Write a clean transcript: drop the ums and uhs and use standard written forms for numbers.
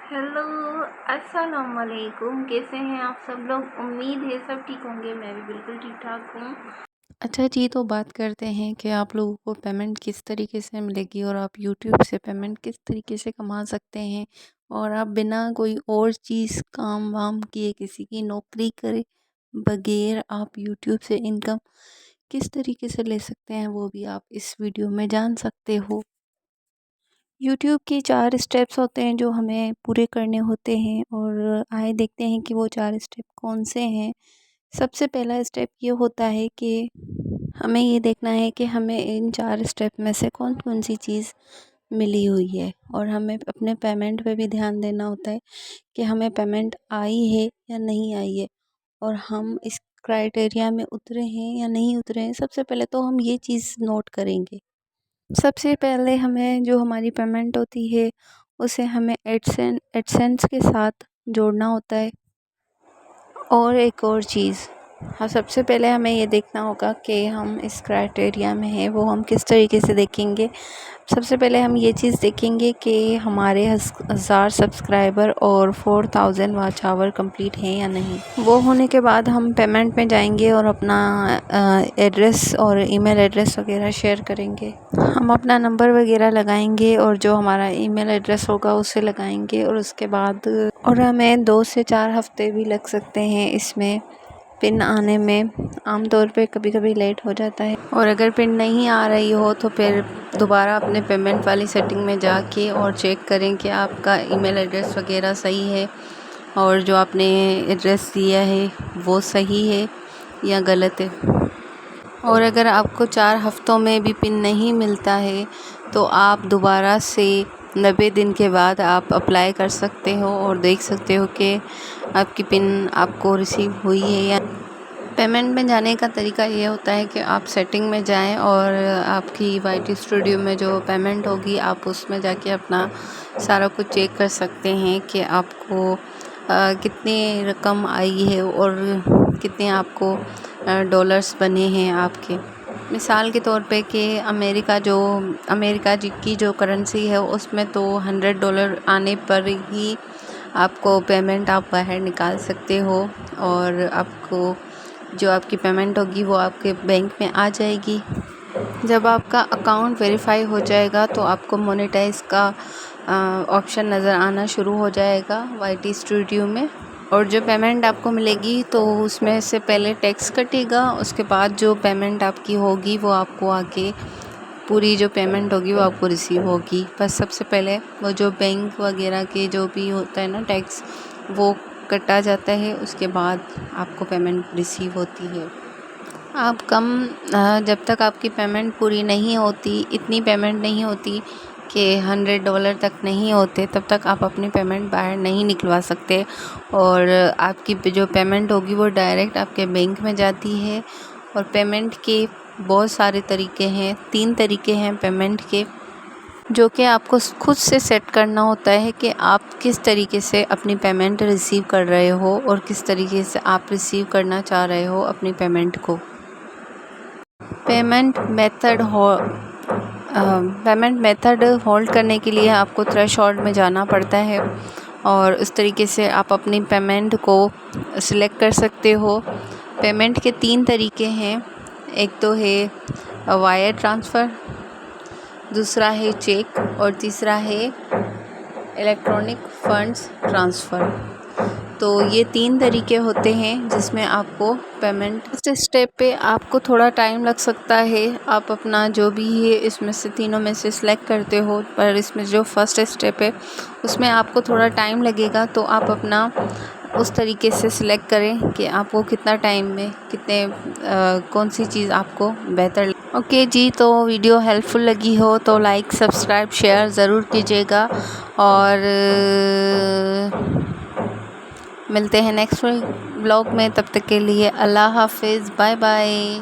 Hello, अस्सलाम वालेकुम। कैसे हैं आप सब लोग? उम्मीद है सब ठीक होंगे। मैं भी बिल्कुल ठीक ठाक हूँ। अच्छा जी, तो बात करते हैं कि आप लोगों को पेमेंट किस तरीके से मिलेगी और आप यूट्यूब से पेमेंट किस तरीके से कमा सकते हैं और आप बिना कोई और चीज़ काम वाम किए, किसी की नौकरी करे बगैर आप यूट्यूब से इनकम किस तरीके से ले सकते हैं, वो भी आप इस वीडियो में जान सकते हो। यूट्यूब के 4 स्टेप्स होते हैं जो हमें पूरे करने होते हैं और आए देखते हैं कि वो 4 स्टेप कौन से हैं। सबसे पहला स्टेप ये होता है कि हमें ये देखना है कि हमें इन 4 स्टेप में से कौन-कौन सी चीज़ मिली हुई है और हमें अपने पेमेंट पे भी ध्यान देना होता है कि हमें पेमेंट आई है या नहीं आई है और हम इस क्राइटेरिया में उतरे हैं या नहीं उतरे हैं। सबसे पहले तो हम ये चीज़ नोट करेंगे। सबसे पहले हमें जो हमारी पेमेंट होती है उसे हमें एडसेंस के साथ जोड़ना होता है। और एक और चीज़, हाँ, सबसे पहले हमें ये देखना होगा कि हम इस क्राइटेरिया में हैं, वो हम किस तरीके से देखेंगे। सबसे पहले हम ये चीज़ देखेंगे कि हमारे 1000 सब्सक्राइबर और 4000 वॉच आवर कंप्लीट हैं या नहीं। वो होने के बाद हम पेमेंट में जाएंगे और अपना एड्रेस और ईमेल एड्रेस वगैरह शेयर करेंगे। हम अपना नंबर वगैरह लगाएंगे और जो हमारा ईमेल एड्रेस होगा उसे लगाएंगे और उसके बाद और हमें 2 से 4 हफ़्ते भी लग सकते हैं इसमें पिन आने में। आमतौर पे कभी-कभी लेट हो जाता है और अगर पिन नहीं आ रही हो तो फिर दोबारा अपने पेमेंट वाली सेटिंग में जाके और चेक करें कि आपका ईमेल एड्रेस वगैरह सही है और जो आपने एड्रेस दिया है वो सही है या गलत है। और अगर आपको 4 हफ़्तों में भी पिन नहीं मिलता है तो आप दोबारा से 90 दिन के बाद आप अप्लाई कर सकते हो और देख सकते हो कि आपकी पिन आपको रिसीव हुई है या। पेमेंट में जाने का तरीका ये होता है कि आप सेटिंग में जाएं और आपकी वाईटी स्टूडियो में जो पेमेंट होगी आप उसमें जाके अपना सारा कुछ चेक कर सकते हैं कि आपको कितनी रकम आई है और कितने आपको डॉलर्स बने हैं आपके। मिसाल के तौर पे कि अमेरिका की जो करेंसी है उसमें तो $100 आने पर ही आपको पेमेंट आप बाहर निकाल सकते हो और आपको जो आपकी पेमेंट होगी वो आपके बैंक में आ जाएगी। जब आपका अकाउंट वेरीफाई हो जाएगा तो आपको मोनेटाइज का ऑप्शन नज़र आना शुरू हो जाएगा वाईटी स्टूडियो में और जो पेमेंट आपको मिलेगी तो उसमें से पहले टैक्स कटेगा, उसके बाद जो पेमेंट आपकी होगी वो आपको आके पूरी जो पेमेंट होगी वो आपको रिसीव होगी। बस सबसे पहले वो जो बैंक वगैरह के जो भी होता है ना टैक्स वो कटा जाता है, उसके बाद आपको पेमेंट रिसीव होती है। आप जब तक आपकी पेमेंट पूरी नहीं होती, इतनी पेमेंट नहीं होती कि $100 तक नहीं होते, तब तक आप अपनी पेमेंट बाहर नहीं निकलवा सकते और आपकी जो पेमेंट होगी वो डायरेक्ट आपके बैंक में जाती है। और पेमेंट के बहुत सारे तरीके हैं, 3 तरीके हैं पेमेंट के, जो कि आपको खुद से सेट करना होता है कि आप किस तरीके से अपनी पेमेंट रिसीव कर रहे हो और किस तरीके से आप रिसीव करना चाह रहे हो अपनी पेमेंट को। पेमेंट मेथड होल्ड करने के लिए आपको थ्रेशोल्ड में जाना पड़ता है और इस तरीके से आप अपनी पेमेंट को सिलेक्ट कर सकते हो। पेमेंट के 3 तरीके हैं, एक तो है वायर ट्रांसफ़र, दूसरा है चेक और तीसरा है इलेक्ट्रॉनिक फंड्स ट्रांसफ़र। तो ये 3 तरीके होते हैं जिसमें आपको पेमेंट। इस स्टेप पे आपको थोड़ा टाइम लग सकता है, आप अपना जो भी है इसमें से तीनों में से सिलेक्ट करते हो, पर इसमें जो फर्स्ट स्टेप है उसमें आपको थोड़ा टाइम लगेगा, तो आप अपना उस तरीके से सिलेक्ट करें कि आपको कितना टाइम में कौन सी चीज़ आपको बेहतर। ओके जी, तो वीडियो हेल्पफुल लगी हो तो लाइक सब्सक्राइब शेयर ज़रूर कीजिएगा और मिलते हैं नेक्स्ट व्लॉग में। तब तक के लिए अल्लाह हाफिज़, बाय बाय।